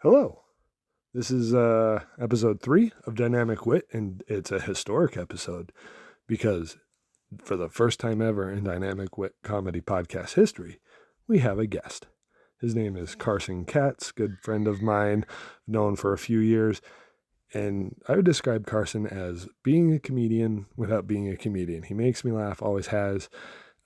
Hello. This is episode 3 of Dynamic Wit, and it's a historic episode because for the first time ever in Dynamic Wit comedy podcast history, we have a guest. His name is Karson, good friend of mine, known for a few years, and I would describe Karson as being a comedian without being a comedian. He makes me laugh, always has.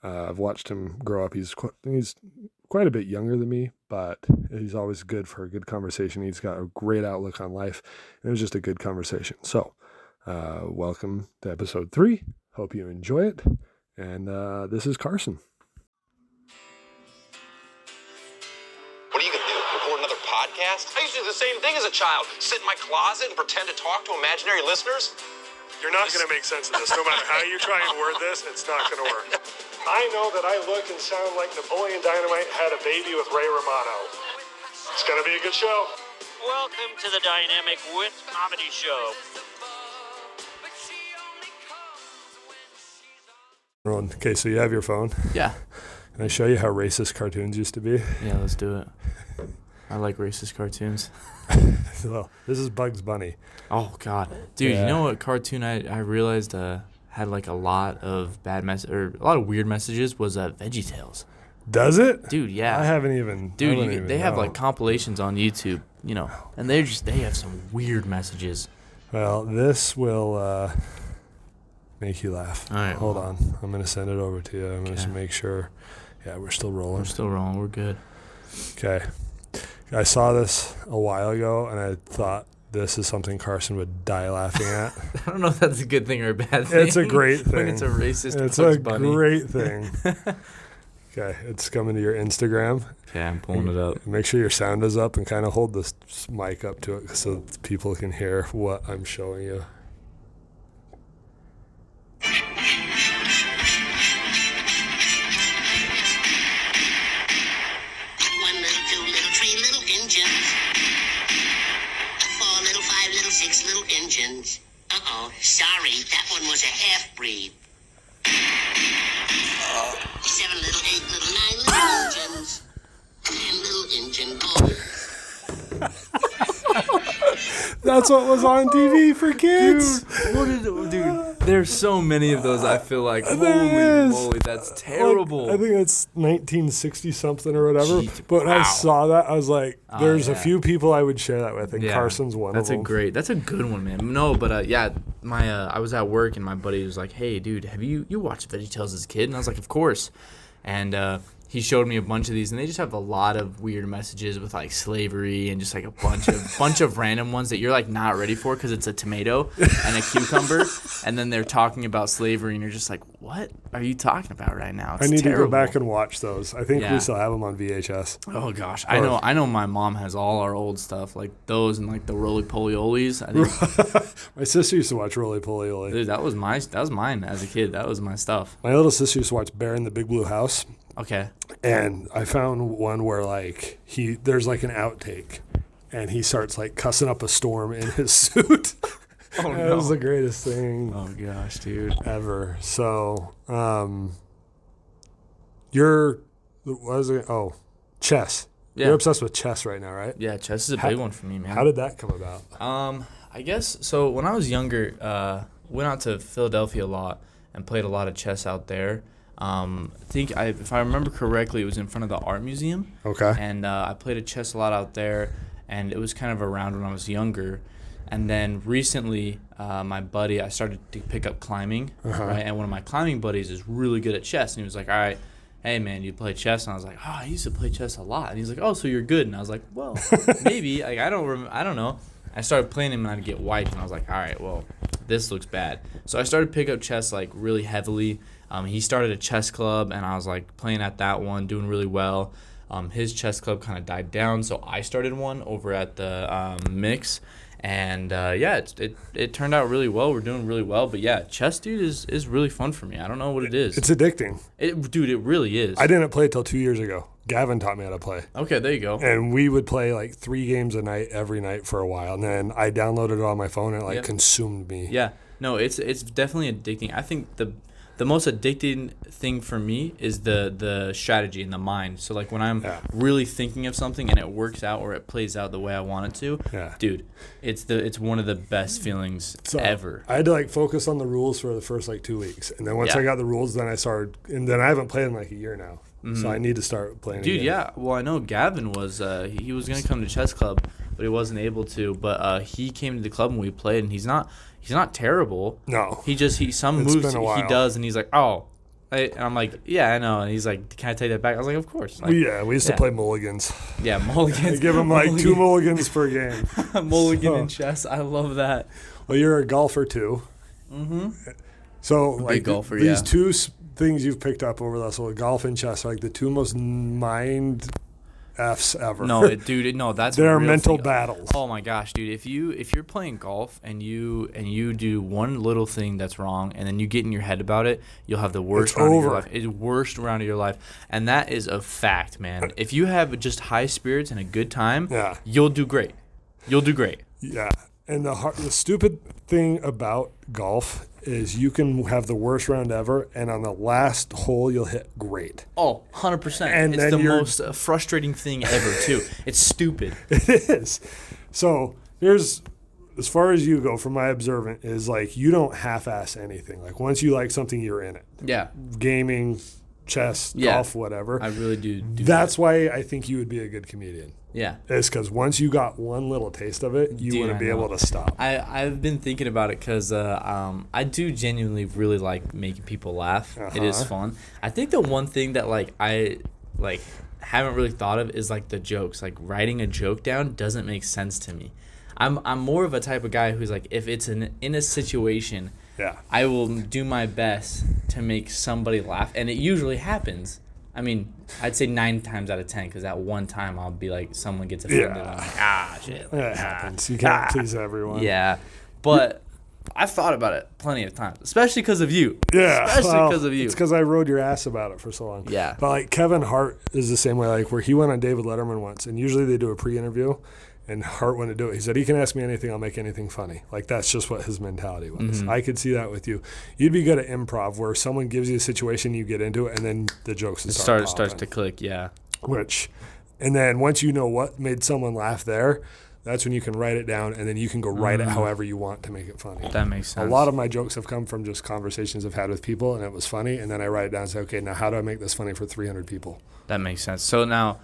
I've watched him grow up. He's quite a bit younger than me, but he's always good for a good conversation. He's got a great outlook on life, and it was just a good conversation. So, welcome to episode 3. Hope you enjoy it. And this is Karson. What are you going to do? Record another podcast? I used to do the same thing as a child. Sit in my closet and pretend to talk to imaginary listeners. You're not going to make sense of this. No matter how you try and word this, it's not going to work. I know that I look and sound like Napoleon Dynamite had a baby with Ray Romano. It's going to be a good show. Welcome to the Dynamic Wit Comedy Show. Okay, so you have your phone. Yeah. Can I show you how racist cartoons used to be? Yeah, let's do it. I like racist cartoons. Well, this is Bugs Bunny. Oh, God. Dude, Yeah. You know what cartoon I realized had like a lot of bad a lot of weird messages was VeggieTales. Does it? Dude, yeah. I haven't even. Dude, they have like compilations on YouTube, and they have some weird messages. Well, this will make you laugh. All right. Hold on. I'm going to send it over to you. I'm going to make sure. Yeah, we're still rolling. We're still rolling. We're good. Okay. I saw this a while ago, and I thought this is something Karson would die laughing at. I don't know if that's a good thing or a bad thing. It's a great thing. When it's a racist It's Bugs a Bunny. great thing. Okay, it's coming to your Instagram. Okay, I'm pulling it up. Make sure your sound is up and kind of hold this mic up to it so people can hear what I'm showing you. One little, two little, three little engines. Four little, five little, six little engines. Uh-oh, sorry, that one was a half-breed. Seven little, eight little, nine little engines. 10 little engine boys. That's what was on TV for kids. Dude, there's so many of those. I feel like There holy is. moly, that's terrible. I think it's 1960 something or whatever. Jeez, But when I wow. saw that, I was like, there's a yeah. few people I would share that with, and Carson's one of them. That's a good one, man. No, but I was at work and my buddy was like, "Hey, dude, have you watched VeggieTales as a kid?" And I was like, "Of course." And he showed me a bunch of these, and they just have a lot of weird messages with like slavery and just like a bunch of random ones that you're like not ready for because it's a tomato and a cucumber, and then they're talking about slavery, and you're just like, "What are you talking about right now?" It's I need terrible. to go back and watch those. I think Yeah. we still have them on VHS. Oh gosh, I know. My mom has all our old stuff, like those and like the roly poly olies. I think, My sister used to watch Roly Poly Oly. dude, that was mine as a kid. That was my stuff. My little sister used to watch Bear in the Big Blue House. Okay. And I found one where like there's like an outtake, and he starts like cussing up a storm in his suit. Oh That was the greatest thing Oh gosh, dude. ever. So, you're what is it? Oh, chess. Yeah. You're obsessed with chess right now, right? Yeah, chess is a big one for me, man. How did that come about? I guess so. When I was younger, went out to Philadelphia a lot and played a lot of chess out there. If I remember correctly, it was in front of the art museum. Okay. And I played a chess a lot out there, and it was kind of around when I was younger. And then recently, I started to pick up climbing, right? And one of my climbing buddies is really good at chess, and he was like, "All right, hey man, you play chess?" And I was like, "Oh, I used to play chess a lot." And he's like, "Oh, so you're good?" And I was like, "Well, maybe. Like I don't know." I started playing him, and I'd get wiped, and I was like, "All right, well, this looks bad." So I started to pick up chess like really heavily. He started a chess club, and I was like playing at that one, doing really well. His chess club kind of died down, so I started one over at the Mix, and it turned out really well. We're doing really well, but yeah, chess, dude, is really fun for me. I don't know what it is. It's addicting. Dude, it really is. I didn't play it till 2 years ago. Gavin taught me how to play. Okay, there you go. And we would play like 3 games a night every night for a while. And then I downloaded it on my phone and it Yep. consumed me. Yeah, no, it's definitely addicting. I think the most addicting thing for me is the strategy in the mind. So like when I'm really thinking of something and it works out or it plays out the way I want it to, dude, it's one of the best feelings ever. I had to like focus on the rules for the first like 2 weeks, and then once I got the rules, then I started, and then I haven't played in like a year now. So I need to start playing Dude, again. yeah. Well, I know Gavin was he was gonna come to chess club, but he wasn't able to. But he came to the club and we played, and he's not terrible. No. He some It's moves been a while. he does, and he's like, oh. And I'm like, yeah, I know. And he's like, can I take that back? I was like, of course. Like, we used to play mulligans. Yeah, mulligans. Give him like 2 mulligans per game. Mulligan in chess. I love that. Well, you're a golfer too. Mm-hmm. So like golfer, these two things you've picked up over the last golf and chess are like the two most mind F's ever. No, that's they're a real mental thing. battles. Oh my gosh, dude! If you're playing golf and you do one little thing that's wrong, and then you get in your head about it, you'll have the worst round of your life. It's worst round of your life, and that is a fact, man. If you have just high spirits and a good time, you'll do great. You'll do great. Yeah, and the stupid thing about golf is you can have the worst round ever, and on the last hole you'll hit great. Oh, 100%. And it's then the most frustrating thing ever, too. It's stupid. It is. So here's, as far as you go, from my observant, is like you don't half-ass anything. Like once you like something, you're in it. Yeah. Gaming, chess, golf, whatever. I really do That's why I think you would be a good comedian. Yeah. Is because once you got one little taste of it, you wouldn't be able to stop. I've been thinking about it because I do genuinely really like making people laugh. It is fun. I think the one thing that I haven't really thought of is like the jokes. Like writing a joke down doesn't make sense to me. I'm more of a type of guy who's like, if it's in a situation, I will do my best to make somebody laugh, and it usually happens. I mean, I'd say 9 times out of 10, because at one time I'll be like, someone gets offended. I'm like, shit. That happens. You can't please everyone. Yeah, but I've thought about it plenty of times, especially because of you. Yeah, especially because of you. It's because I rode your ass about it for so long. Yeah. But like Kevin Hart is the same way. Like where he went on David Letterman once, and usually they do a pre-interview, and Hart wouldn't do it. He said, he can ask me anything, I'll make anything funny. Like that's just what his mentality was. Mm-hmm. I could see that with you. You'd be good at improv, where someone gives you a situation, you get into it, and then the jokes starts to click. Yeah. And then once you know what made someone laugh there, that's when you can write it down, and then you can go write it however you want to make it funny. That makes sense. A lot of my jokes have come from just conversations I've had with people, and it was funny, and then I write it down and say, okay, now how do I make this funny for 300 people? That makes sense. So now,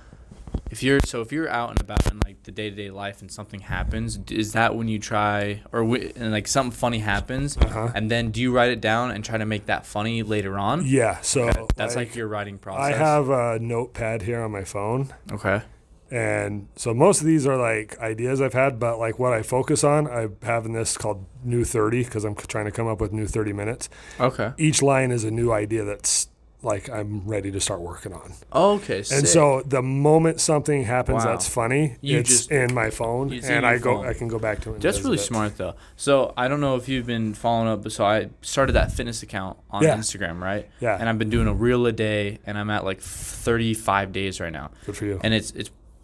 if you're out and about in like the day-to-day life and something happens, is that when you try, and like something funny happens, and then do you write it down and try to make that funny later on? Yeah. So that's like your writing process. I have a notepad here on my phone. Okay. And so most of these are like ideas I've had, but like what I focus on, I have in this called New 30, because I'm trying to come up with new 30 minutes. Okay. Each line is a new idea that's like I'm ready to start working on. Okay, sick. And so the moment something happens that's funny, it's just in my phone, and I can go back to it. That's really smart, though. So I don't know if you've been following up, but so I started that fitness account on Instagram, right? Yeah. And I've been doing a reel a day, and I'm at like 35 days right now. Good for you. And it's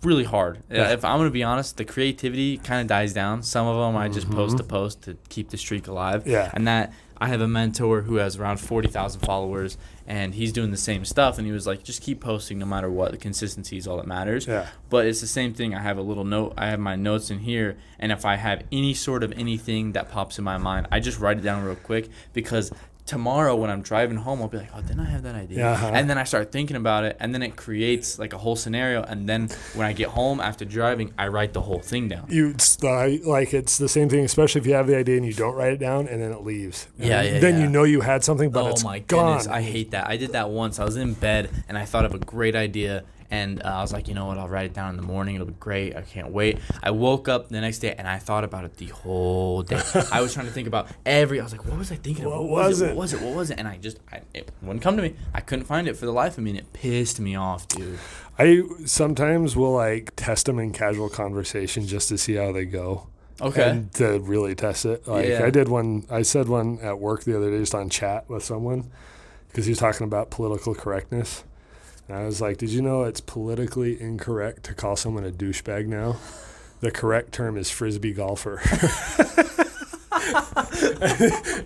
really hard. Yeah. If I'm going to be honest, the creativity kind of dies down. Some of them I just post to keep the streak alive. Yeah. And that I have a mentor who has around 40,000 followers, and he's doing the same stuff, and he was like, just keep posting no matter what. The consistency is all that matters. Yeah. But it's the same thing. I have a little note. I have my notes in here, and if I have any sort of anything that pops in my mind, I just write it down real quick, because tomorrow when I'm driving home, I'll be like, oh, didn't I have that idea? And then I start thinking about it, and then it creates like a whole scenario, and then when I get home after driving, I write the whole thing down. It's the same thing, especially if you have the idea and you don't write it down, and then it leaves. Then you know you had something, but it's my gone. Goodness, I hate that. I did that once. I was in bed, and I thought of a great idea, and I was like, you know what, I'll write it down in the morning. It'll be great. I can't wait. I woke up the next day, and I thought about it the whole day. I was trying to think about I was like, what was I thinking of? What was it? And it wouldn't come to me. I couldn't find it for the life of me, and it pissed me off, dude. I sometimes will like test them in casual conversation just to see how they go. Okay. And to really test it. Like I said one at work the other day just on chat with someone, because he was talking about political correctness. And I was like, did you know it's politically incorrect to call someone a douchebag now? The correct term is frisbee golfer.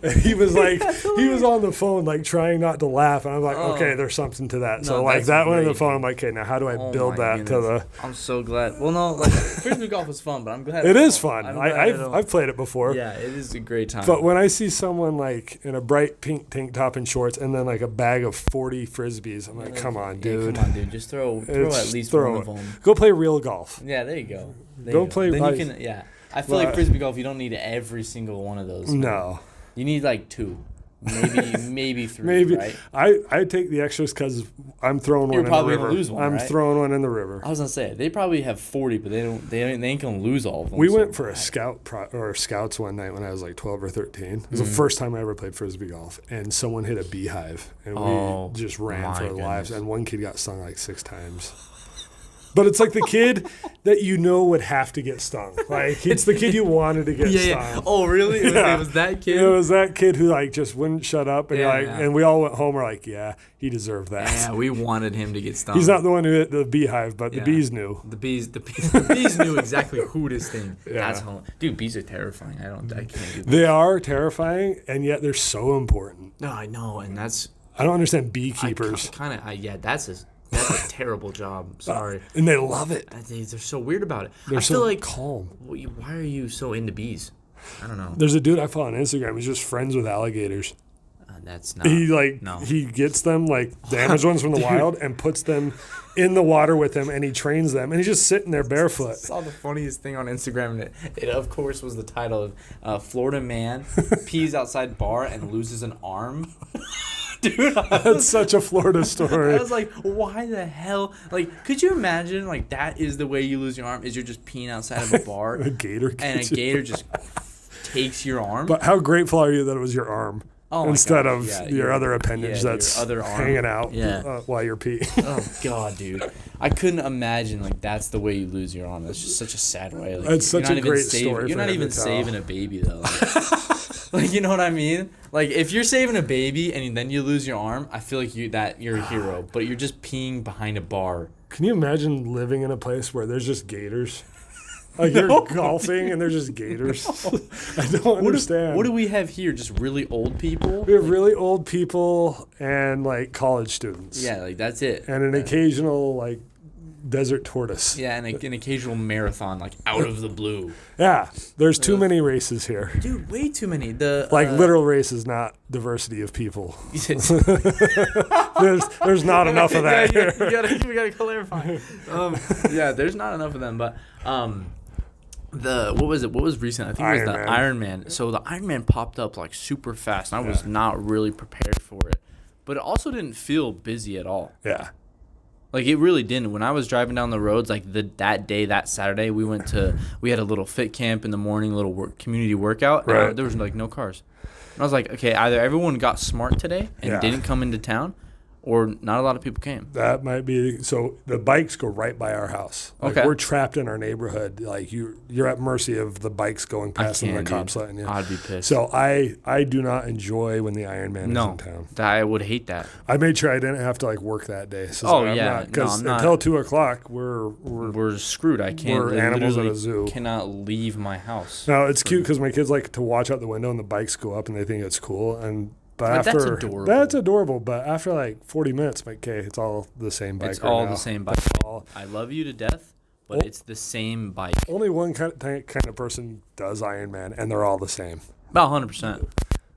And he was like, he was on the phone, like trying not to laugh. And I'm like, okay, there's something to that. No, So like that's that one on the great. phone, I'm like, okay, now how do I build my that to goodness. the? I'm so glad. Well, no, like frisbee golf was fun, but I'm glad It is fun. I'm glad I don't- I've played it before. Yeah, it is a great time. But when I see someone like in a bright pink tank top and shorts and then like a bag of 40 frisbees, I'm like, come on, Yeah, dude. come on, dude. Just throw It's- at least throw one it. of them. Go play real golf. Yeah, there you go. There Go you play Then ice. you can, yeah. I feel like But- frisbee golf, you don't need every single one of those. No. You need like 2, maybe 3. Maybe right? I take the extras because I'm throwing You're one in the probably river. gonna lose one, I'm right? throwing one in the river. I was gonna say they probably have 40, but they ain't gonna lose all of them. We so- went for a scouts one night when I was like 12 or 13. It was the first time I ever played frisbee golf, and someone hit a beehive, and Oh, we just ran for my our lives. goodness. And one kid got stung like 6 times. But it's like the kid that you know would have to get stung. Like it's the kid you wanted to get stung. Oh, really? Yeah. It was that kid. It was that kid who like just wouldn't shut up, and Yeah. and we all went home. We're like, yeah, he deserved that. Yeah, we wanted him to get stung. He's not the one who hit the beehive, but the Yeah. bees knew. The bees knew exactly who this thing. Yeah. That's how, dude. Bees are terrifying. I can't do that. They are terrifying, and yet they're so important. No, I know, and that's I don't understand beekeepers, kind of. Yeah, that's a terrible job. Sorry. and they love it. They're so weird about it. They're I so feel like calm. why are you so into bees? I don't know. There's a dude I follow on Instagram. He's just friends with alligators. That's not. He gets them like damaged ones from the wild and puts them in the water with him, and he trains them, and he's just sitting there barefoot. I saw the funniest thing on Instagram, and it of course was the title of Florida man pees outside bar and loses an arm. Dude, That's such a Florida story. I was like, why the hell? Like, could you imagine, like, that is the way you lose your arm, is you're just peeing outside of a bar, A gator and a gets you. gater just takes your arm? But how grateful are you that it was your arm Oh my instead gosh, of yeah, your other appendage your that's other arm. hanging out Yeah. while you're peeing? Oh, God, dude. I couldn't imagine, like, that's the way you lose your arm. That's just such a sad way. Like, That's you're such not a even great saving, story You're for not him even to tell. saving a baby, though. Like, you know what I mean? Like, if you're saving a baby and then you lose your arm, I feel like you're a hero. But you're just peeing behind a bar. Can you imagine living in a place where there's just gators? Like you're golfing and there's just gators. I don't understand. What do we have here? Just really old people? We have really old people and like college students. Yeah, like, that's it. And an occasional like desert tortoise. Yeah, and an occasional marathon, like, out of the blue. Yeah. There's too many races here. Dude, way too many. The Like literal races, not diversity of people. There's There's not enough of that Yeah, here. we gotta clarify. Yeah, there's not enough of them, but what was recent? I think it was the Iron Iron Man. So the Iron Man popped up like super fast, and I was not really prepared for it. But it also didn't feel busy at all. Yeah. Like, it really didn't. When I was driving down the roads, like that Saturday, we had a little fit camp in the morning, little community workout. And Right. there was like no cars. And I was like, okay, either everyone got smart today and Yeah. didn't come into town, or not a lot of people came. That might be so. The bikes go right by our house. Like Okay. we're trapped in our neighborhood. Like you're at mercy of the bikes going past and the cops letting you. I'd be pissed. So I do not enjoy when the Iron Man is no, in town. I would hate that. I made sure I didn't have to like work that day. So Oh, I'm yeah. not, No, because I'm not. until 2:00 we're We're screwed. I can't. We're I animals at a literally zoo. Cannot leave my house. no. It's cute because my kids like to watch out the window and the bikes go up and they think it's cool. But that's after adorable. that's adorable. But after like 40 minutes, I'm like, okay, it's all the same bike. It's right all now. the same bike. all- I love you to death, but Well- it's the same bike. Only one kind of person does Iron Man, and they're all the same. About 100%.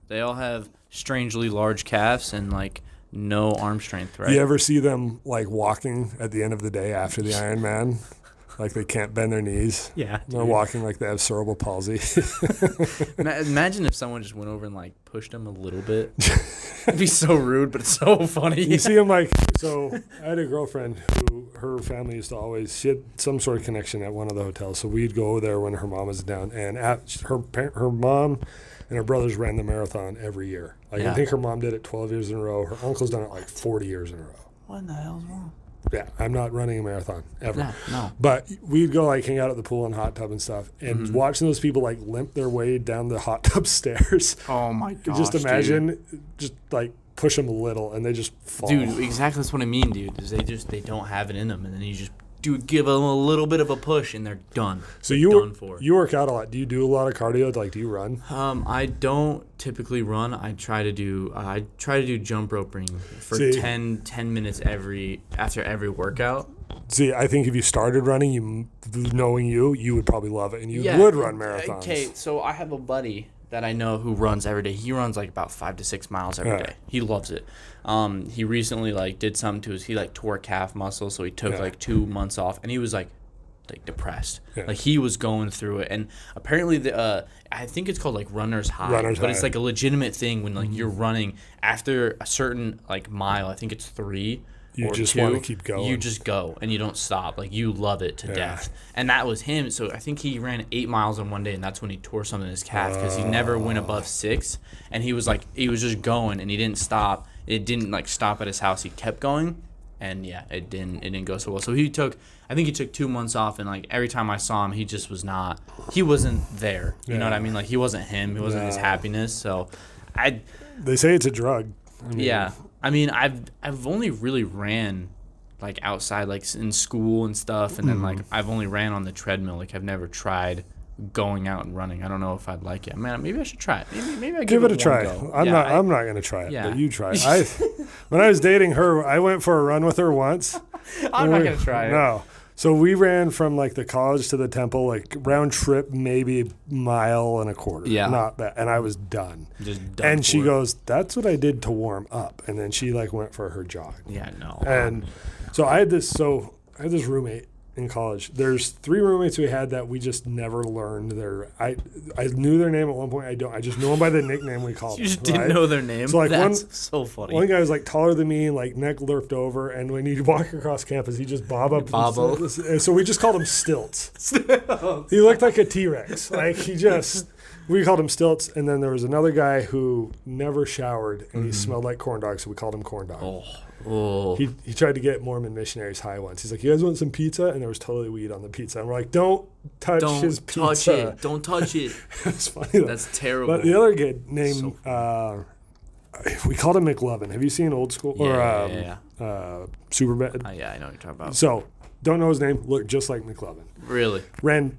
They all have strangely large calves and like no arm strength, right? You ever see them like walking at the end of the day after the Iron Man? Like they can't bend their knees. Yeah. They're walking like they have cerebral palsy. Imagine if someone just went over and like pushed them a little bit. It'd be so rude, but it's so funny. You see them like, so I had a girlfriend who her family used to always, she had some sort of connection at one of the hotels. So we'd go there when her mom was down, and her mom and her brothers ran the marathon every year. Like Yeah. I think her mom did it 12 years in a row. Her uncle's done it like 40 years in a row. What in the hell's wrong? Yeah, I'm not running a marathon ever. No. But we'd go like hang out at the pool and hot tub and stuff, and Mm-hmm. watching those people like limp their way down the hot tub stairs. Oh my gosh. Just imagine, just like push them a little, and they just fall. Dude, exactly that's what I mean, dude. Is they don't have it in them, and then you just give them a little bit of a push, and they're done. So They're done for. you work out a lot. Do you do a lot of cardio? Like, do you run? I don't typically run. I try to do jump roping for See. 10 minutes after every workout. See, I think if you started running, knowing you would probably love it, and you would run marathons. Okay, so I have a buddy that I know who runs every day. He runs like about 5 to 6 miles every day. He loves it. He recently did something to he tore a calf muscle, so he took 2 months off, and he was like depressed. Yeah. Like he was going through it, and apparently I think it's called like runner's high, it's like a legitimate thing when you're running after a certain mile. I think it's 3. You just want to keep going. You just go, and you don't stop. Like, you love it to death. And that was him. So I think he ran 8 miles on one day, and that's when he tore something in his calf because he never went above 6. And he was just going, and he didn't stop. It didn't, stop at his house. He kept going, and, it didn't go so well. So I think he took 2 months off, and, every time I saw him, he just was not – he wasn't there. You know what I mean? Like, he wasn't him. He wasn't his happiness. So They say it's a drug. I mean, I've only really ran outside, in school and stuff, and then I've only ran on the treadmill. I've never tried going out and running. I don't know if I'd like it. Man, maybe I should try it. Maybe I give it a try. Go. I'm not gonna try it, but you try it. When I was dating her, I went for a run with her once. I'm not gonna try it. No. So we ran from the college to the temple, round trip, maybe 1.25 miles. Yeah. Not bad. And I was done. Just done. And she goes, "That's what I did to warm up." And then she went for her jog. Yeah, no. And so I had this roommate in college. There's 3 roommates we had that we just never learned their. I knew their name at one point. I just know them by the nickname we called them. You just didn't know their name. So that's so funny. One guy was taller than me, neck lurped over, and when he'd walk across campus, he'd just bob up. So we just called him Stilts. He looked like a T-Rex. We called him Stilts, and then there was another guy who never showered, and he smelled like corn dog, so we called him Corn Dog. Oh. He tried to get Mormon missionaries high once. He's like, "You guys want some pizza?" And there was totally weed on the pizza. And we're like, "Don't touch his pizza. Don't touch it." It's funny though. That's terrible. But the other kid named we called him McLovin. Have you seen Old School Yeah. Superbad? Yeah, I know what you're talking about. So don't know his name. Looked just like McLovin. Really?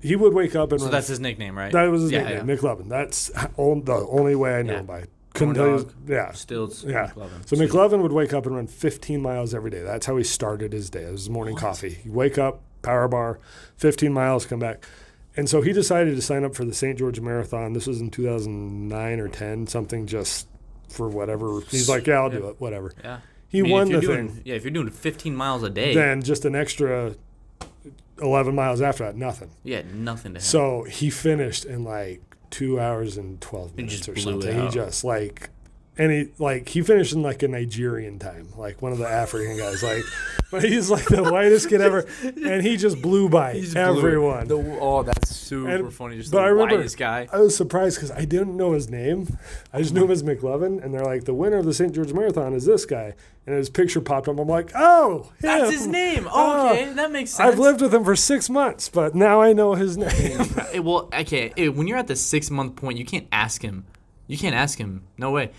He would wake up and so that's his nickname, right? That was his nickname, McLovin. That's the only way I know him by. Couldn't tell you. Yeah. Stilts. Yeah. McLovin. So McLovin would wake up and run 15 miles every day. That's how he started his day. It was his morning coffee. He'd wake up, power bar, 15 miles, come back. And so he decided to sign up for the St. George Marathon. This was in 2009 or 10, something just for whatever. He's like, "Yeah, I'll do it, whatever." Yeah. He won the thing. Yeah, if you're doing 15 miles a day. Then just an extra 11 miles after that, nothing. Yeah, nothing to him. So he finished in 2 hours and 12 minutes or something. He just he finished in a Nigerian time, one of the African guys. But he's the whitest kid ever, and he just blew by everyone. That's super funny. Just but the I remember, whitest guy. I was surprised because I didn't know his name. I just knew him as McLovin, and they're like, "The winner of the St. George Marathon is this guy," and his picture popped up. I'm like, "Oh, him. That's his name." Oh, okay, that makes sense. I've lived with him for 6 months, but now I know his name. Well, okay, when you're at the 6-month point, you can't ask him. No way.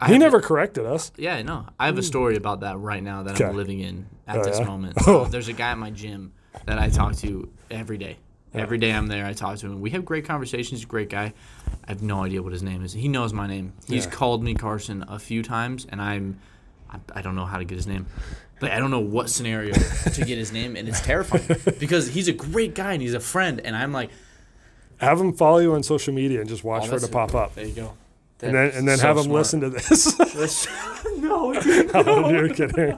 He never corrected us. Yeah, no. I have a story about that right now that I'm living in at this moment. There's a guy at my gym that I talk to every day. Every day I'm there, I talk to him. We have great conversations. He's a great guy. I have no idea what his name is. He knows my name. He's called me Karson a few times, and I don't know how to get his name. But I don't know what scenario to get his name, and it's terrifying because he's a great guy and he's a friend, and I'm like, have him follow you on social media and just watch for it to pop up. There you go. And then have him listen to this. No, oh, you're kidding.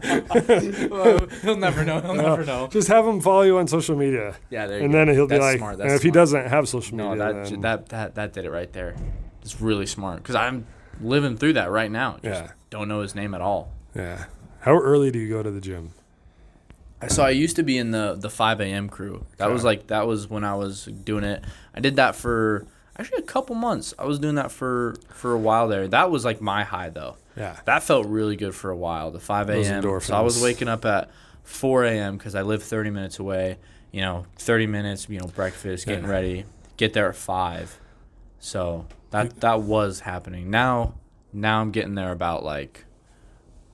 Well, he'll never know. Just have him follow you on social media. Yeah, there you and go. then he'll be That's like, smart. and if he doesn't have social media, that did it right there. It's really smart because I'm living through that right now. Just don't know his name at all. Yeah. How early do you go to the gym? So I used to be in the 5 a.m. crew. That was when I was doing it. I did that for actually a couple months. I was doing that for a while there. That was my high though. Yeah. That felt really good for a while. The 5 a.m. So I was waking up at 4 a.m. because I live 30 minutes away. 30 minutes. Breakfast, getting ready. Get there at 5. So that was happening. Now I'm getting there about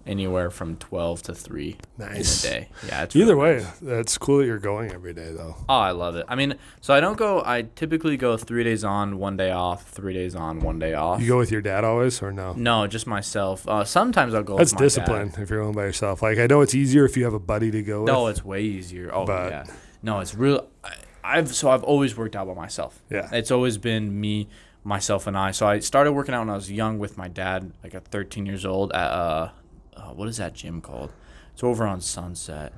anywhere from 12 to 3 Nice. in a day. Yeah, it's Either really way, nice. that's cool that you're going every day, though. Oh, I love it. I mean, so I typically go 3 days on, 1 day off, 3 days on, 1 day off. You go with your dad always, or no? No, just myself. Sometimes I'll go That's with my discipline dad. if you're going by yourself. Like, I know it's easier if you have a buddy to go with. No, it's way easier. Oh, But- yeah. No, it's real. I've always worked out by myself. Yeah. It's always been me, myself, and I. So I started working out when I was young with my dad, like at 13 years old at what is that gym called? It's over on Sunset.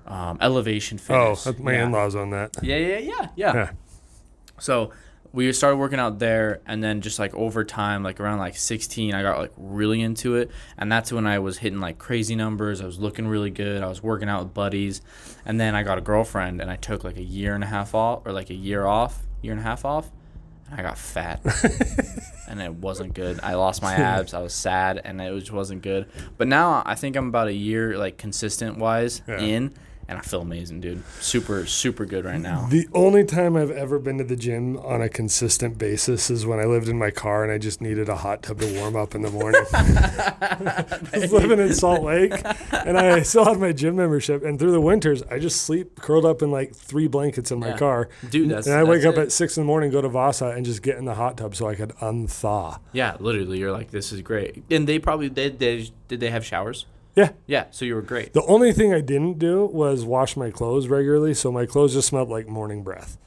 Elevation Oh, Fitness. my in-laws on that. Yeah. So we started working out there, and then just like over time, like around like 16, I got like really into it, and that's when I was hitting like crazy numbers. I was looking really good. I was working out with buddies, and then I got a girlfriend, and I took like a year and a half off, and a half off, and I got fat, and it wasn't good. I lost my abs. I was sad, and it just wasn't good. But now I think I'm about a year like consistent wise in. And I feel amazing, dude. Super, super good right now. The only time I've ever been to the gym on a consistent basis is when I lived in my car and I just needed a hot tub to warm up in the morning. I was living in Salt Lake, and I still had my gym membership. And through the winters, I just sleep curled up in like 3 blankets in my car. Dude, and I wake up it. at 6 in the morning, go to Vasa, and just get in the hot tub so I could unthaw. Yeah, literally. You're like, this is great. And they probably did they have showers? Yeah. Yeah, so you were great. The only thing I didn't do was wash my clothes regularly, so my clothes just smelled like morning breath.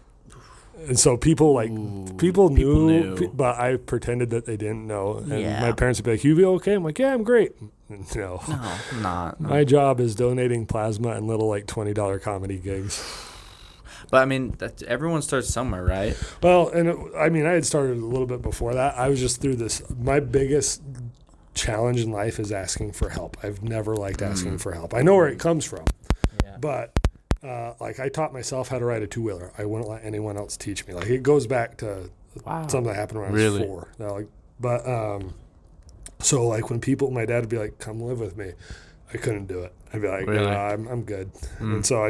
And so people knew, but I pretended that they didn't know. And my parents would be like, "You feel okay?" I'm like, "Yeah, I'm great." No, I'm not. my job is donating plasma and little like $20 comedy gigs. But I mean, everyone starts somewhere, right? Well, and I had started a little bit before that. I was just through this. My biggest challenge in life is asking for help. I've never liked asking for help. I know where it comes from, but like I taught myself how to ride a 2-wheeler. I wouldn't let anyone else teach me. Like it goes back to something that happened when I was 4. So like when my dad would be like, "Come live with me," I couldn't do it. I'd be like, Really? "Nah, I'm good." And so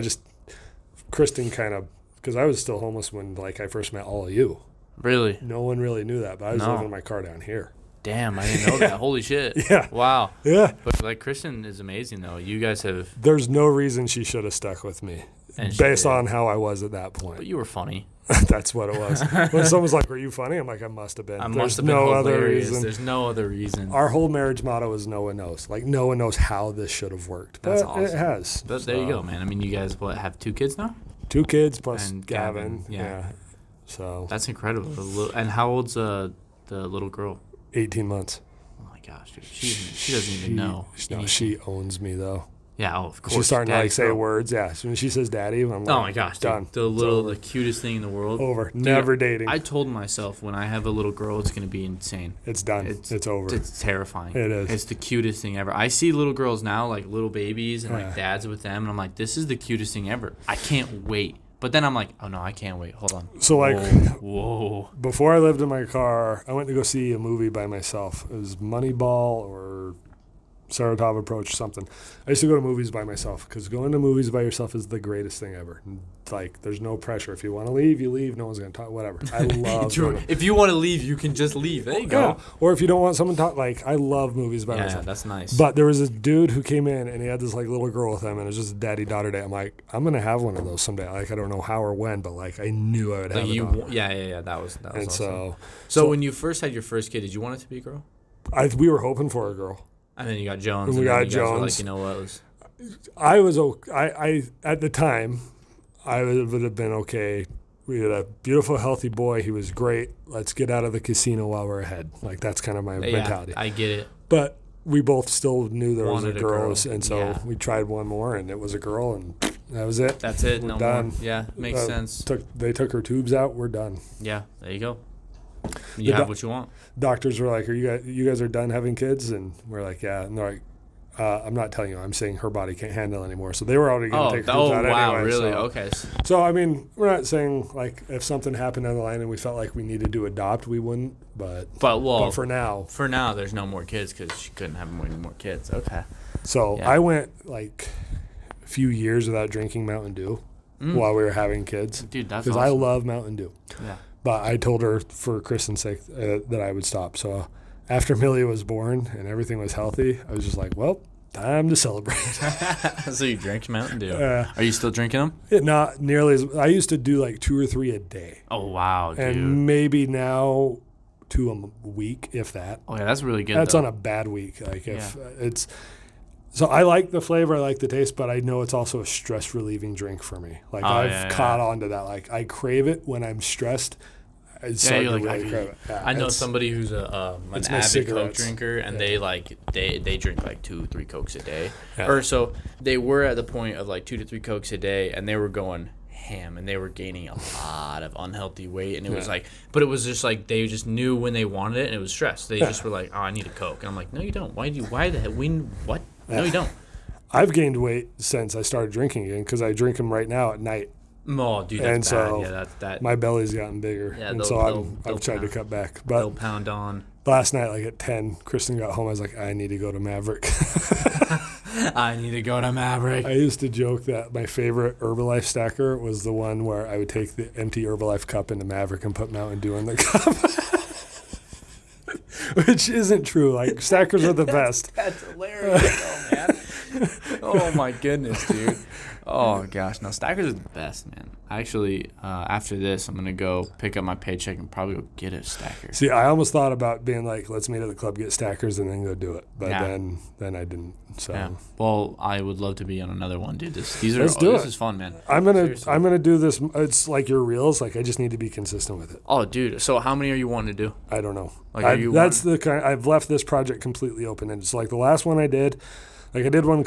Kristen kind of, because I was still homeless when like I first met all of you. Really? No one really knew that, but I was living in my car down here. Damn, I didn't know that. Holy shit. Yeah. Wow. Yeah. But like Kristen is amazing though. You guys have. There's no reason she should have stuck with me And she based did. on how I was at that point. But you were funny. That's what it was. When someone's like, "Were you funny?" I'm like, "I must have been." I There's must have been no hilarious. other reason. There's no other reason. Our whole marriage motto is "No one knows." Like no one knows how this should have worked. That's But awesome. It has. But there you go, man. I mean, you guys have 2 kids now? 2 kids plus And Gavin. Gavin, yeah. So That's incredible. And how old's the little girl? 18 months. Oh my gosh, dude. She doesn't even know. No, she owns me though. Yeah, of course. She's starting to like Daddy's say girl. words. Yeah. So when she says "daddy," I'm like, Oh my gosh, done. dude. The cutest thing in the world. Over. Dude, Never dating. I told myself when I have a little girl, it's gonna be insane. It's done. It's over. It's terrifying. It is. It's the cutest thing ever. I see little girls now, like little babies, and like Yeah. dads with them, and I'm like, this is the cutest thing ever. I can't wait. But then I'm like, oh no, I can't wait. Hold on. So like Whoa. before I lived in my car, I went to go see a movie by myself. It was Moneyball or Saratov Approach, something. I used to go to movies by myself because going to movies by yourself is the greatest thing ever. Like, there's no pressure. If you want to leave, you leave. No one's going to talk, whatever. I love True. If you want to leave, you can just leave. There you go. Yeah. Or if you don't want someone to talk, like, I love movies by Yeah, myself. that's nice. But there was this dude who came in and he had this like little girl with him and it was just a daddy-daughter day. I'm like, I'm going to have one of those someday. Like, I don't know how or when, but like, I knew I would have like a daughter. yeah. That was And awesome. so So when you first had your first kid, did you want it to be a girl? we were hoping for a girl. And then you got Jones. And we then got you guys were Jones. like, you know what? I was okay. I at the time, I would have been okay. We had a beautiful, healthy boy. He was great. Let's get out of the casino while we're ahead. Like, that's kind of my mentality. I get it. But we both still knew there was a Wanted a girl, girl. and so Yeah. we tried one more, and it was a girl, and that was it. That's it. We're No done. more. Yeah, makes sense. They took her tubes out. We're done. Yeah, there you go. You have what you want. Doctors were like, "Are you guys are done having kids?" And we're like, "Yeah." And they're like, "I'm not telling you. I'm saying her body can't handle anymore." So they were already going to take her tubes out wow, anyway. really? So. Okay. So, I mean, we're not saying, like, if something happened down the line and we felt like we needed to adopt, we wouldn't. But for now. there's no more kids because she couldn't have any more kids. Okay. So Yeah. I went, like, a few years without drinking Mountain Dew while we were having kids. Dude, that's Because awesome. I love Mountain Dew. Yeah. But I told her, for Kristen's sake, that I would stop. So after Millie was born and everything was healthy, I was just like, well, time to celebrate. So you drank Mountain Dew. Are you still drinking them? Not nearly as I used to do like 2 or 3 a day. Oh, wow, dude. And maybe now 2 a week, if that. Oh, yeah, that's really good. That's though. on a bad week. Like if it's so I like the flavor, I like the taste, but I know it's also a stress relieving drink for me. Like I've caught on to that. Like I crave it when I'm stressed. I Yeah, you're like, really crave it. Yeah, I know somebody who's an it's my avid Coke cigarettes. drinker, and they drink like 2-3 Cokes a day, Yeah. or so they were at the point of like 2 to 3 Cokes a day, and they were going ham, and they were gaining a lot of unhealthy weight, and it was like, but it was just like they just knew when they wanted it, and it was stress. They just were like, oh, I need a Coke, and I'm like, no, you don't. Why the hell? What? No, you don't. I've gained weight since I started drinking again because I drink them right now at night. Oh, dude, that's And bad. so Yeah, that my belly's gotten bigger, Yeah, and they'll- so they'll I've tried to pound. cut back. they'll But pound on. last night, like at 10, Kristen got home. I was like, I need to go to Maverick. I need to go to Maverick. I used to joke that my favorite Herbalife stacker was the one where I would take the empty Herbalife cup into Maverick and put Mountain Dew in the cup. Which isn't true. Like, stackers are the best. That's hilarious, though, man. Oh my goodness, dude. Oh gosh, no, stackers are the best, man. Actually, after this, I'm gonna go pick up my paycheck and probably go get a stacker. See, I almost thought about being like, let's meet at the club, get stackers, and then go do it. But Yeah. then I didn't. So Yeah. Well, I would love to be on another one, dude. This is fun, man. I'm Seriously. gonna do this. It's like your reels. Like I just need to be consistent with it. Oh, dude. So how many are you wanting to do? I don't know. Like, are you that's the kind. I've left this project completely open ended. So like the last one I did, like I did one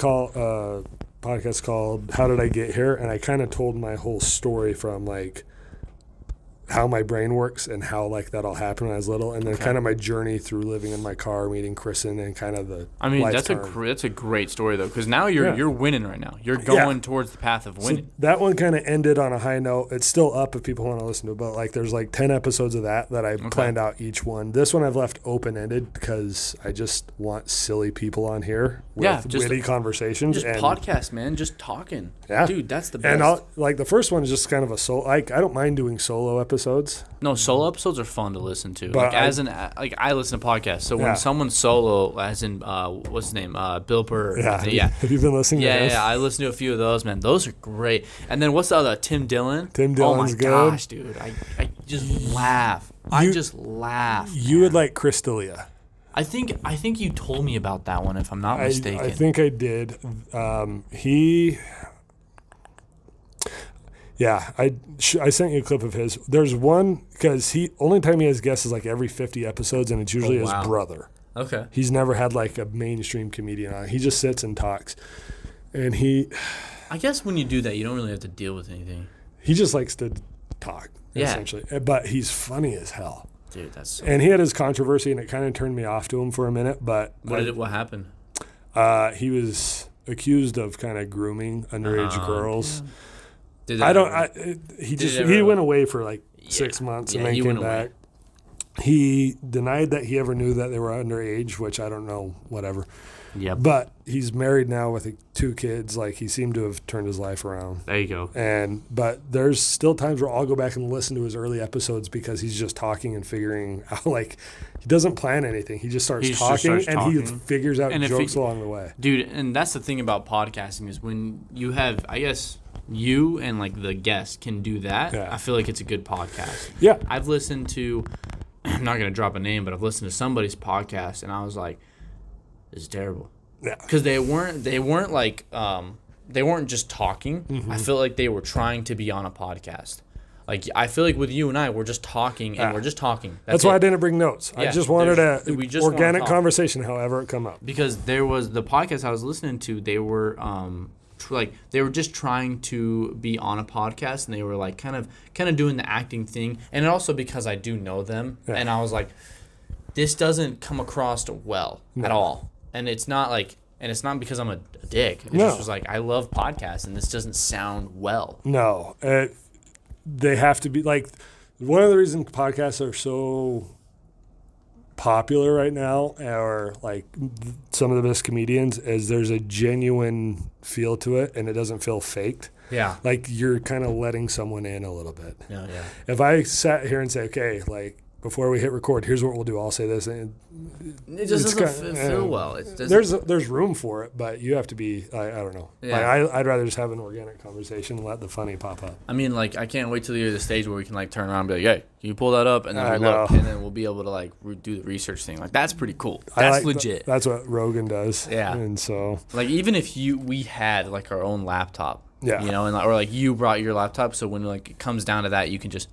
podcast called "How Did I Get Here," and I kind of told my whole story from like how my brain works and how like that all happened when I was little, and then kind of my journey through living in my car, meeting Kristen, and kind of the. I mean, life that's turn. that's a great story though, because now you're Yeah. winning right now. You're going towards the path of So winning. that one kind of ended on a high note. It's still up if people want to listen to it, but like there's like 10 episodes of that I planned out each one. This one I've left open-ended because I just want silly people on here with just witty conversations. Just and podcast, man. Just talking. Yeah. Dude, that's the best. And like the first one is just kind of a solo. Like I don't mind doing solo episodes. No, solo episodes are fun to listen to. But Like I listen to podcasts. So when Yeah. someone's solo, as in what's his name, Bill Burr. Yeah. Have you been listening to him? Yeah, I listen to a few of those, man. Those are great. And then what's the other? Tim Dillon. Tim Oh my Dillon's good. gosh, dude, I just laugh. I just laugh. You would like Crystalia. I think you told me about that one, if I'm not mistaken. I think I did. Yeah, I sent you a clip of his. There's one because only time he has guests is like every 50 episodes, and it's usually his brother. Okay. He's never had like a mainstream comedian on. He just sits and talks, and I guess when you do that, you don't really have to deal with anything. he just likes to talk Yeah. essentially. But he's funny as hell. Dude, that's so. And he had his controversry, and it kind of turned me off to him for a minute. But What happened? he was accused of kind of grooming underage girls. Did I that don't. ever- He went away for like 6 months and then he came went away. back. He denied that he ever knew that they were underage, which I don't know. Whatever. Yep. But he's married now with 2 kids. Like he seemed to have turned his life around. There you go. But there's still times where I'll go back and listen to his early episodes because he's just talking and figuring out. Like he doesn't plan anything. He just starts talking and he figures out And if jokes he- along the way. Dude, and that's the thing about podcasting is when you have, I guess, you and like the guest can do that. Yeah. I feel like it's a good podcast. Yeah. I've listened to, I'm not gonna drop a name, but I've listened to somebody's podcast and I was like, this is terrible. Yeah. Because they weren't like they weren't just talking. Mm-hmm. I feel like they were trying to be on a podcast. Like I feel like with you and I, we're just talking and we're just talking. That's why I it. didn't bring notes. I Yeah, just wanted we just organic wanna talk. conversation, however it come up. Because there was the podcast I was listening to. They were they were just trying to be on a podcast, and they were like kind of doing the acting thing. And also because I do know them, and I was like, this doesn't come across well at all. And it's not because I'm a dick. It just was like, I love podcasts, and this doesn't sound well. No, they have to be like one of the reasons podcasts are so popular right now, or like some of the best comedians, is there's a genuine feel to it, and it doesn't feel faked. Yeah. Like you're kind of letting someone in a little bit. Yeah. If I sat here and say, okay, like before we hit record, here's what we'll do. I'll say this. And It just it's doesn't kinda- feel well. It doesn't, there's room for it, but you have to be. I don't know. Yeah. Like, I'd rather just have an organic conversation and let the funny pop up. I mean, like, I can't wait till you're at the stage where we can, like, turn around and be like, hey, can you pull that up? And then I we look, know. and then we'll be able to, like, do the research thing. Like, that's pretty cool. I That's like- legit. That's what Rogan does. Yeah. And so Like, even if we had, like, our own laptop, Yeah. you know, and or, like, you brought your laptop, so when, like, it comes down to that, you can just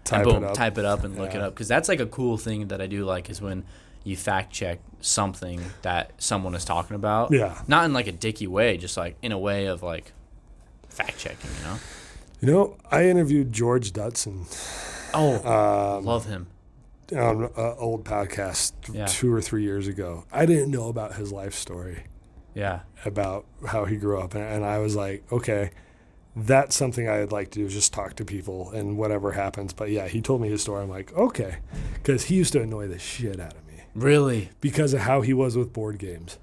type boom, it up. type it up and look it Yeah. up. Because that's, like, a cool thing that I do like is when you fact check something that someone is talking about. Yeah. Not in, like, a dicky way, just, like, in a way of, like, fact checking, you know? You know, I interviewed George Dutson Oh, love him. on an old podcast Yeah. 2 or 3 years ago. I didn't know about his life story, Yeah. about how he grew up. And I was like, okay, that's something I'd like to do is just talk to people and whatever happens. But yeah, he told me his story. I'm like, okay. Because he used to annoy the shit out of me Really? because of how he was with board games.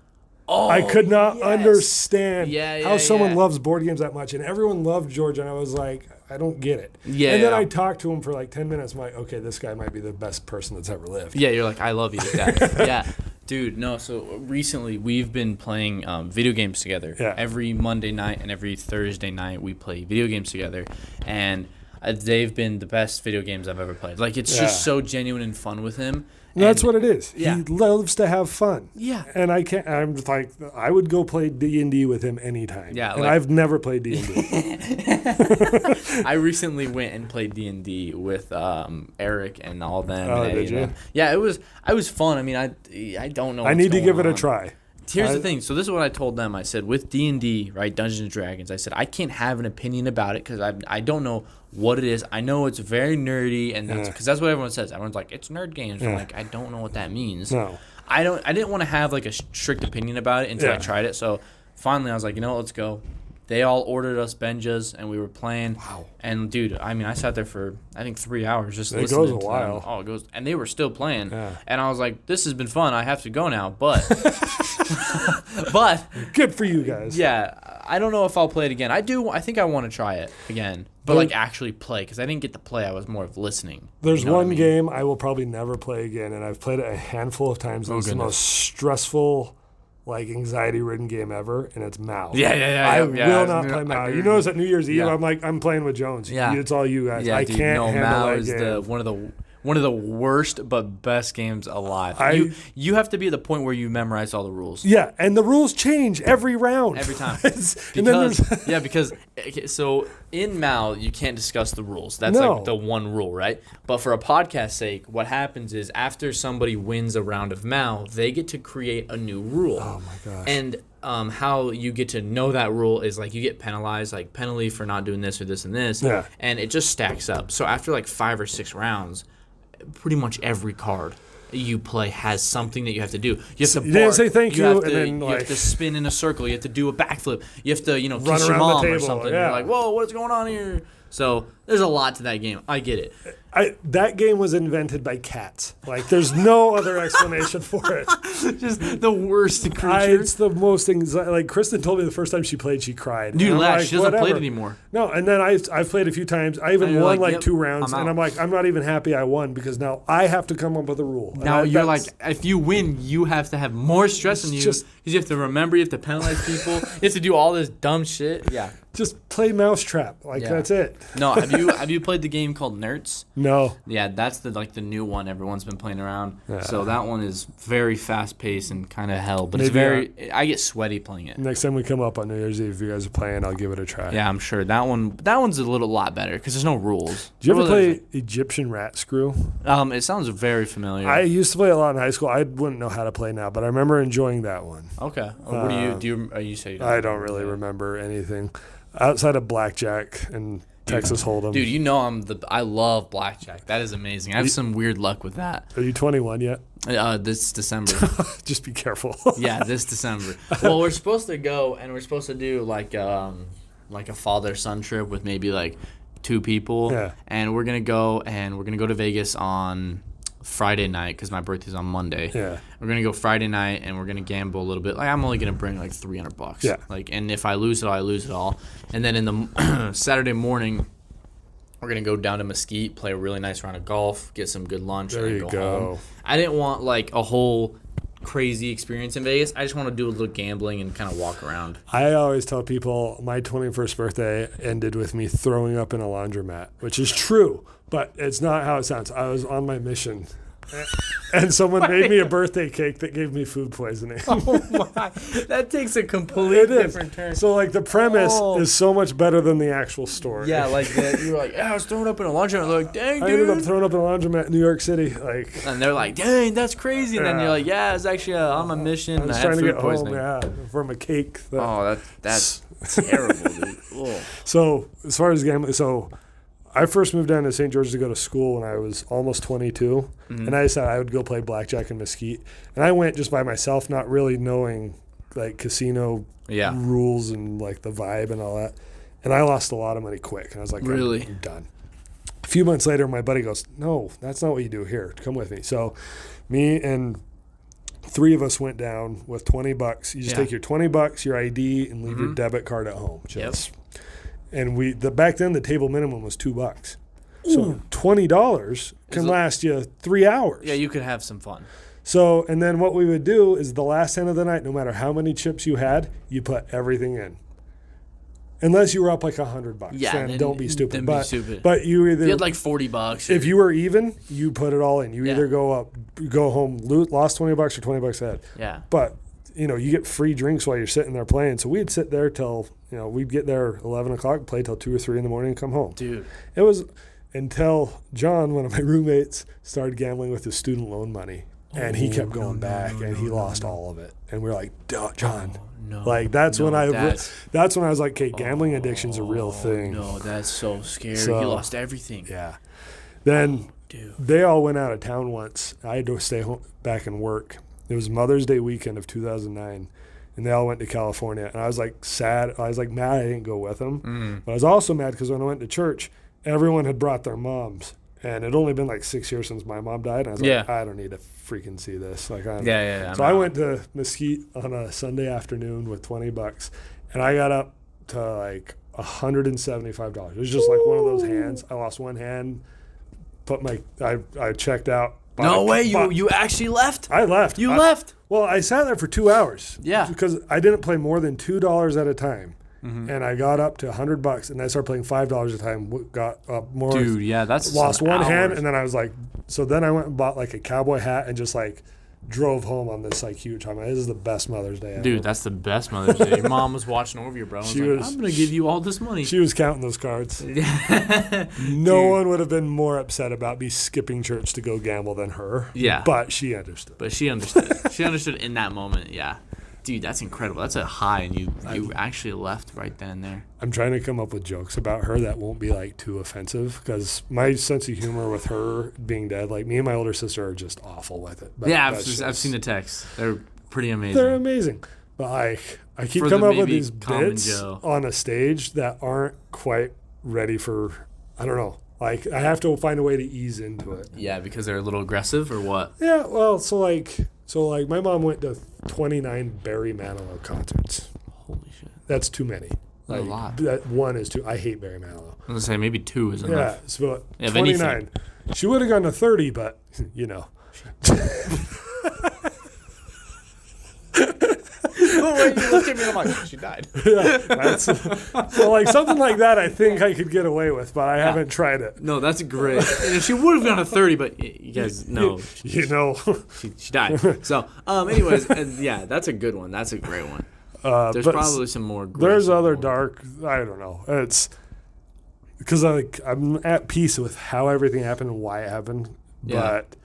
Oh, I could not yes. understand Yeah, how yeah, someone yeah. loves board games that much. And everyone loved George. And I was like, I don't get it. Yeah, And then yeah. I talked to him for like 10 minutes. I'm like, okay, this guy might be the best person that's ever lived. Yeah, you're like, I love you to death. Yeah. Dude, no, so recently we've been playing video games together. Yeah. Every Monday night and every Thursday night we play video games together. And they've been the best video games I've ever played. Like, it's Yeah. just so genuine and fun with him. And that's And- what it is. Yeah. He loves to have fun. Yeah. And I can't. I'm just like, I would go play D&D with him anytime. Yeah, And like- I've never played D&D. I recently went and played D&D with Eric and all them. Oh, and did you? them. Yeah, it was fun. I mean, I don't know. I what's need to going give it a on. try. Here's the thing. So this is what I told them. I said, with D&D, right, Dungeons and Dragons, I said, I can't have an opinion about it because I don't know what it is. I know it's very nerdy, and because that's what everyone says. Everyone's like, it's nerd games. I'm Yeah. like, I don't know what that means. No. I didn't want to have like a strict opinion about it until I Yeah. tried it. So finally, I was like, you know what, let's go. They all ordered us Benjas, and we were playing. Wow. And dude, I mean, I sat there for I think 3 hours just It listening goes a to them. while. Oh, it goes, and they were still playing. Yeah. And I was like, this has been fun. I have to go now, but but Good for you guys. yeah, I don't know if I'll play it again. I do. I think I want to try it again, but There- like actually play because I didn't get to play. I was more of listening. There's You know what I one mean? game I will probably never play again, and I've played it a handful of times. And it's the goodness. most stressful, like anxiety-ridden game ever, and it's Mao. Yeah. I yeah. will not play Mao. You notice at New Year's Eve, Yeah. I'm playing with Jones. Yeah. It's all you guys. Yeah, I dude, can't no, handle Mao that is game. one of the worst but best games alive. You have to be at the point where you memorize all the rules. Yeah, and the rules change every round. Every time. And then Because because okay, so in Mao you can't discuss the rules. That's No. like the one rule, right? But for a podcast sake, what happens is after somebody wins a round of Mao, they get to create a new rule. Oh my gosh. And how you get to know that rule is like you get penalized, like penalty for not doing this or this and this. Yeah. And it just stacks up. So after like 5 or 6 rounds, pretty much every card you play has something that you have to do. You have to You didn't bark, say thank you, have and to, then, you like- have to spin in a circle. You have to do a backflip. You have to, Run kiss your around the mom or table, something. yeah. You're like, whoa, what's going on here? So there's a lot to that game. I get it. That game was invented by cats. Like, there's no other explanation for it. Just the worst creature. It's the most anxiety. Like, Kristen told me the first time she played, she cried. Dude, And I'm Lash, like, she doesn't play it whatever. anymore. No, and then I've played a few times. I even And you're won like, like yep, 2 rounds, I'm and out. I'm like, I'm not even happy I won because now I have to come up with a rule. And Now you're that's- like, if you win, you have to have more stress than you because just- you have to remember, you have to penalize people, you have to do all this dumb shit. Yeah. just play Mousetrap. Like, Yeah. that's it. No, have you played the game called Nerds? No. Yeah, that's the new one everyone's been playing around. So that one is very fast paced and kind of hell, but it's Maybe very. I get sweaty playing it. Next time we come up on New Year's Eve, if you guys are playing, I'll give it a try. Yeah, I'm sure that one's a little lot better because there's no rules. Did you ever Well, play Egyptian Rat Screw? It sounds very familiar. I used to play a lot in high school. I wouldn't know how to play now, but I remember enjoying that one. Okay. What do you you say? You I don't really remember anything outside of blackjack and Texas Hold'em. Dude, you know I love blackjack. That is amazing. I have some weird luck with that. Are you 21 yet? This December. Just be careful. Yeah, this December. Well, we're supposed to go and we're supposed to do like a father-son trip with maybe like 2 people. Yeah. And we're gonna go to Vegas on Friday night because my birthday's on Monday. Yeah. We're gonna go Friday night and we're gonna gamble a little bit. Like I'm only gonna bring like $300. Yeah. Like, and if I lose it all, I lose it all. And then in the Saturday morning, We're going to go down to Mesquite, play a really nice round of golf, get some good lunch, There and you then go. home. I didn't want like a whole crazy experience in Vegas. I just want to do a little gambling and kind of walk around. I always tell people my 21st birthday ended with me throwing up in a laundromat, which is true, but it's not how it sounds. I was on my mission. And someone made me a birthday cake that gave me food poisoning. Oh my. That takes a completely different turn. So, like, the premise is so much better than the actual story. Yeah, like that. You were like, yeah, I was throwing up in a laundromat. They're like, dang, I ended up dude. throwing up in a laundromat in New York City. Like, And they're like, dang, that's crazy. And then you're like, yeah, it's actually on my mission. I was I trying had to food get poisoning. home, from a cake. That, Oh, that's terrible, dude. Ugh. So, as far as gambling, I first moved down to St. George to go to school when I was almost 22, and I decided I would go play blackjack in Mesquite. And I went just by myself, not really knowing like casino rules and like the vibe and all that. And I lost a lot of money quick, and I was like, Really? I'm done. A few months later, my buddy goes, "No, that's not what you do. Here, come with me." So, me and 3 of us went down with $20. You just take your $20, your ID, and leave your debit card at home. And back then the table minimum was $2. So $20 can last you 3 hours. Yeah, you could have some fun. So, and then what we would do is the last hand of the night, no matter how many chips you had, you put everything in. Unless you were up like $100. Yeah, then don't be stupid. Then be stupid. But you either You had like $40. if you were even, you put it all in. You either go home, lost $20 or $20 ahead. Yeah. But you get free drinks while you're sitting there playing. So we'd sit there till we'd get there 11 o'clock, play till 2 or 3 in the morning, and come home. Dude. It was until John, one of my roommates, started gambling with his student loan money, and he kept going back, and he lost all of it. And we were like, John. No, like that's when I that's was like, okay, gambling addiction's a real thing. No, that's so scary. So, you lost everything. Yeah. Then Dude. they all went out of town once. I had to stay home, back and work. It was Mother's Day weekend of 2009, and they all went to California. And I was like sad. I was like mad I didn't go with them. But I was also mad because when I went to church, everyone had brought their moms. And it had only been like 6 years since my mom died. And I was like, I don't need to freaking see this. Like, So I went to Mesquite on a Sunday afternoon with $20, and I got up to like $175. It was just like one of those hands. I lost one hand. I checked out. No way, you actually left? I left. You left? Well, I sat there for 2 hours. Yeah. Because I didn't play more than $2 at a time. And I got up to $100, and I started playing $5 a time. Got up more. Dude, yeah, that's lost one hours. hand, and then I was like, so then I went and bought like a cowboy hat and just like drove home on this like huge time. This is the best Mother's Day ever. Dude, that's the best Mother's Day. Your mom was watching over you, bro. She like, was- I'm going to give you all this money. She was counting those cards. No one would have been more upset about me skipping church to go gamble than her. Yeah. But she understood. But she understood. She understood in that moment, yeah. Dude, that's incredible. That's a high, and you actually left right then and there. I'm trying to come up with jokes about her that won't be like too offensive, because my sense of humor with her being dead, like me and my older sister are just awful with it. But Yeah, that's I've seen the texts. They're pretty amazing. They're amazing. But I keep For the coming up with maybe these common bits Joe. on a stage that aren't quite ready for, I don't know. Like, I have to find a way to ease into it. Yeah, because they're a little aggressive, or what? Yeah, well, so my mom went to 29 Barry Manilow concerts. Holy shit. That's too many. That's a lot. That one is too. I hate Barry Manilow. I was going to say maybe 2 is Yeah, enough. so If 29. anything. She would have gone to 30, but The way you looked at me, I'm like, she died. Yeah, so like something like that, I think I could get away with, but I haven't tried it. No, that's great. And she would have gone to 30, but you guys know You know, she died. So, anyways, and yeah, that's a good one. That's a great one. There's but probably some more. there's aggressive other ones. dark. I don't know. It's because I'm at peace with how everything happened and why it happened, Yeah. but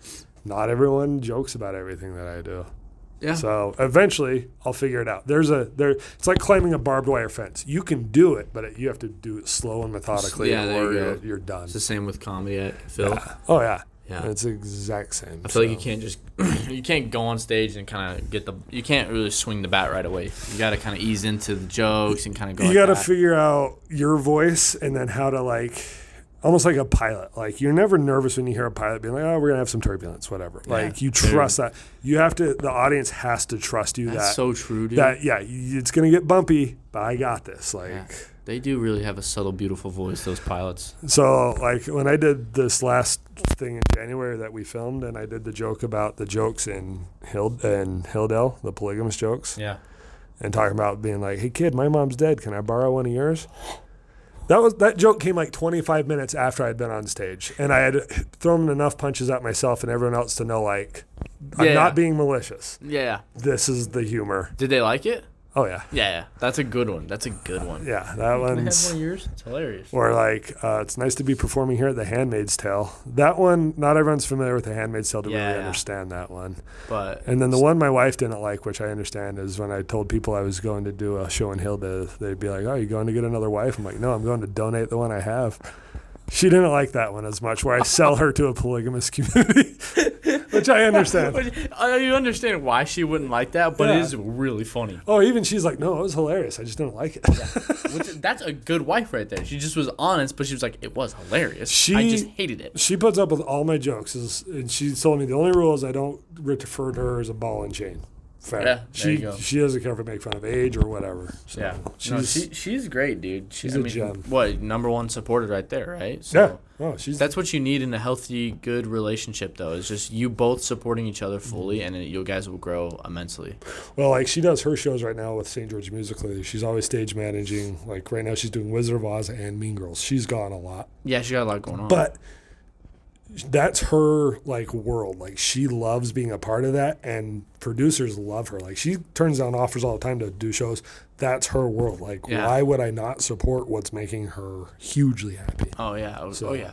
not everyone jokes about everything that I do. Yeah. So eventually, I'll figure it out. It's like climbing a barbed wire fence. You can do it, but you have to do it slow and methodically, Yeah, there or you go. you're done. It's the same with comedy, Phil. Oh yeah, Yeah. It's the exact same. I feel like you can't just you can't go on stage and kind of you can't really swing the bat right away. You got to kind of ease into the jokes and kind of go. You like got to that. figure out your voice and then how to almost like a pilot. Like, you're never nervous when you hear a pilot being like, "Oh, we're gonna have some turbulence, whatever." Yeah, like, you trust that. You have to. The audience has to trust you. That's so true, dude. That it's gonna get bumpy, but I got this. Like, They do really have a subtle, beautiful voice, those pilots. So, like, when I did this last thing in January that we filmed, and I did the joke about the jokes in Hilldale, the polygamous jokes, Yeah. and talking about being like, hey, kid, my mom's dead. Can I borrow one of yours? That joke came like 25 minutes after I'd been on stage, and I had thrown enough punches at myself and everyone else to know, like, I'm not being malicious. Yeah. This is the humor. Did they like it? Oh, yeah. Yeah. That's a good one. That's a good one. Yeah, that They had one's... one of yours? It's hilarious. Or like, it's nice to be performing here at The Handmaid's Tale. That one, not everyone's familiar with The Handmaid's Tale to really understand that one. But And then the one my wife didn't like, which I understand, is when I told people I was going to do a show in Hilda, they'd be like, oh, you going to get another wife? I'm like, no, I'm going to donate the one I have. She didn't like that one as much, where I sell her to a polygamous community, which I understand. you understand why she wouldn't like that, but it is really funny. Oh, even she's like, no, it was hilarious. I just didn't like it. That's a good wife right there. She just was honest, but she was like, it was hilarious. She- I just hated it. She puts up with all my jokes, and she told me the only rule is I don't refer to her as a ball and chain. Fair. Yeah, there you go. She doesn't care if I make fun of age or whatever. So Yeah, she's great, dude. She's a gem. What, #1 supporter right there, right? So yeah. Oh, that's what you need in a healthy, good relationship, though. Is just you both supporting each other fully, and you guys will grow immensely. Well, like she does her shows right now with St. George Musically. She's always stage managing. Like right now, she's doing Wizard of Oz and Mean Girls. She's gone a lot, Yeah, she got a lot going on. but that's her like world. Like she loves being a part of that, and producers love her. Like she turns down offers all the time to do shows. That's her world. Like why would I not support what's making her hugely happy? oh yeah.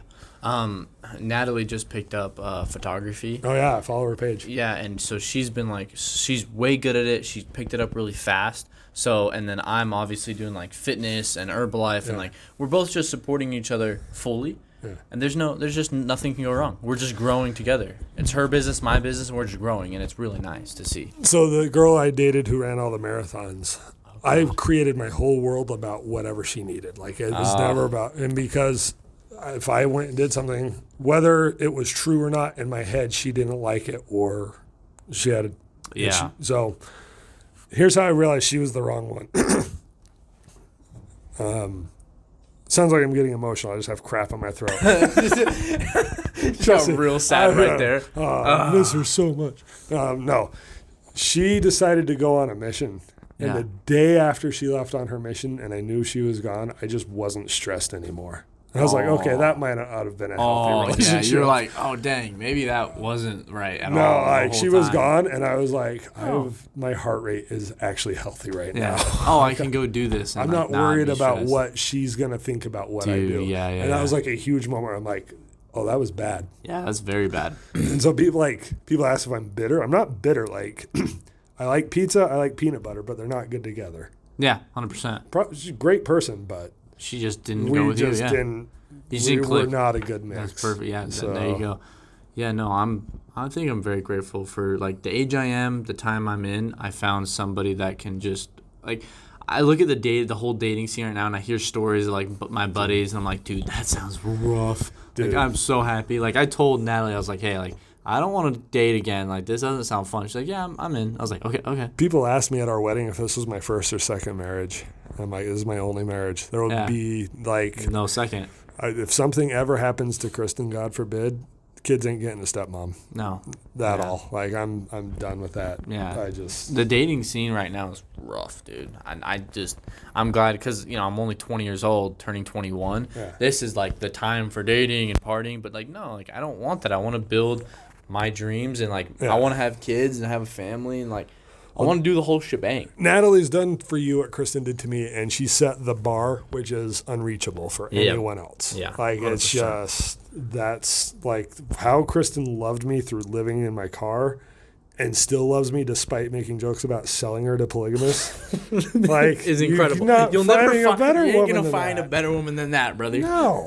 Natalie just picked up photography. Oh yeah, I follow her page. Yeah, and so she's been like, she's way good at it. She picked it up really fast. So, and then I'm obviously doing like fitness and Herbalife, and like we're both just supporting each other fully. Yeah. And there's just nothing can go wrong. We're just growing together. It's her business, my business, and we're just growing, and it's really nice to see. So the girl I dated who ran all the marathons, I created my whole world about whatever she needed. Like it was never about, and because if I went and did something, whether it was true or not, in my head, she didn't like it or she had a, so here's how I realized she was the wrong one. Sounds like I'm getting emotional. I just have crap in my throat. Got real sad right there. I miss her so much. No, she decided to go on a mission. And the day after she left on her mission and I knew she was gone, I just wasn't stressed anymore. And I was like, okay, that might not have been a healthy relationship. Yeah, you're like, oh, dang, maybe that wasn't right at all. No, like she was gone, and I was like, my heart rate is actually healthy right now. Oh, I can go do this. And I'm not worried about what she's going to think about what I do. And that was like a huge moment. I'm like, oh, that was bad. Yeah, that's very bad. And so people ask if I'm bitter. I'm not bitter. Like, I like pizza, I like peanut butter, but they're not good together. Yeah, 100%. She's a great person, but she just didn't go with you. We were not a good mix. That's perfect. Yeah, so. There you go. Yeah, no, I think I'm very grateful for like the age I am, the time I'm in. I found somebody that can just like. I look at the whole dating scene right now, and I hear stories of like my buddies, and I'm like, dude, that sounds rough. Dude. Like I'm so happy. Like I told Natalie, I was like, hey, like I don't want to date again. Like this doesn't sound fun. She's like, yeah, I'm in. I was like, okay. People asked me at our wedding if this was my first or second marriage. I'm like, this is my only marriage. There will be like no second. If something ever happens to Kristen, God forbid, kids ain't getting a stepmom. No. At all. Like I'm done with that. Yeah. The dating scene right now is rough, dude. I'm glad because, I'm only 20 years old, turning 21. Yeah. This is like the time for dating and partying, but like, no, like I don't want that. I want to build my dreams and like, I want to have kids and have a family and like, I want to do the whole shebang. Natalie's done for you what Kristen did to me, and she set the bar, which is unreachable for anyone else. Yeah, like 100%. It's just that's like how Kristen loved me through living in my car, and still loves me despite making jokes about selling her to polygamists. Like is incredible. You'll never find a better woman than that, brother. No.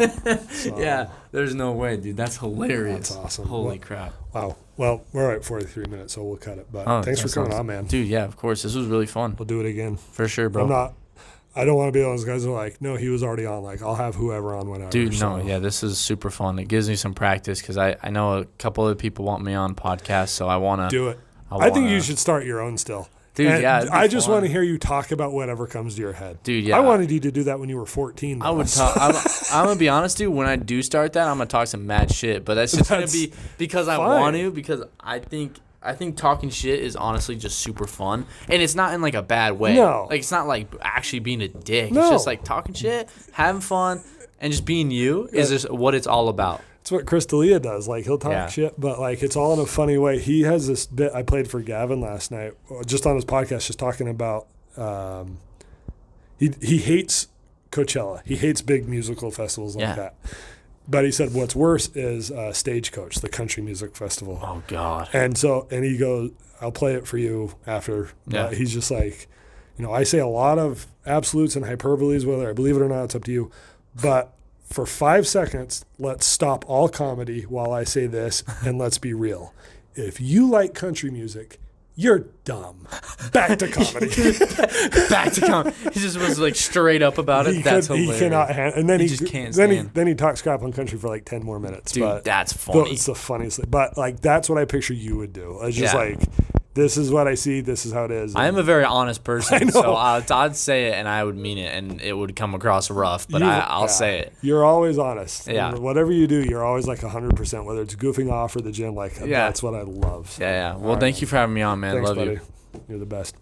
Yeah, there's no way, dude. That's hilarious. That's awesome. Holy crap. Wow. Well, we're at 43 minutes, so we'll cut it. But thanks for coming on, man. Dude, yeah, of course. This was really fun. We'll do it again. For sure, bro. I don't want to be one of those guys who are like, no, he was already on. Like, I'll have whoever on whenever. Dude, this is super fun. It gives me some practice because I know a couple of people want me on podcasts, so I want to. Do it. I think you should start your own still. Dude, And yeah. it'd be I just fun. want to hear you talk about whatever comes to your head. Dude, yeah. I wanted you to do that when you were 14. Though. I would talk. I'm gonna be honest, dude. When I do start that, I'm gonna talk some mad shit. But that's just gonna be because I fine. want to. Because I think talking shit is honestly just super fun, and it's not in like a bad way. No. Like it's not like actually being a dick. No. It's just like talking shit, having fun, and just being you is just what it's all about. It's what Chris D'Elia does. Like, he'll talk shit, but like it's all in a funny way. He has this bit I played for Gavin last night, just on his podcast, just talking about he hates Coachella. He hates big musical festivals like that. But he said what's worse is Stagecoach, the country music festival. Oh God. And he goes, I'll play it for you after. He's just like, I say a lot of absolutes and hyperboles, whether I believe it or not, it's up to you. But for 5 seconds, let's stop all comedy while I say this, and let's be real. If you like country music, you're dumb. Back to comedy. Back to comedy. He just was like straight up about it. That's hilarious. He cannot and then He just can't stand. Then he talks crap on country for like 10 more minutes. Dude, but that's funny. It's the funniest thing. But like that's what I picture you would do. It's just like, this is what I see. This is how it is. I am a very honest person, know. so I'd say it and I would mean it, and it would come across rough, but I'll say it. You're always honest. Yeah. And whatever you do, you're always like 100%, whether it's goofing off or the gym. Like, that's what I love. So, Yeah. Well, thank you for having me on, man. Thanks, Love buddy. you. You're the best.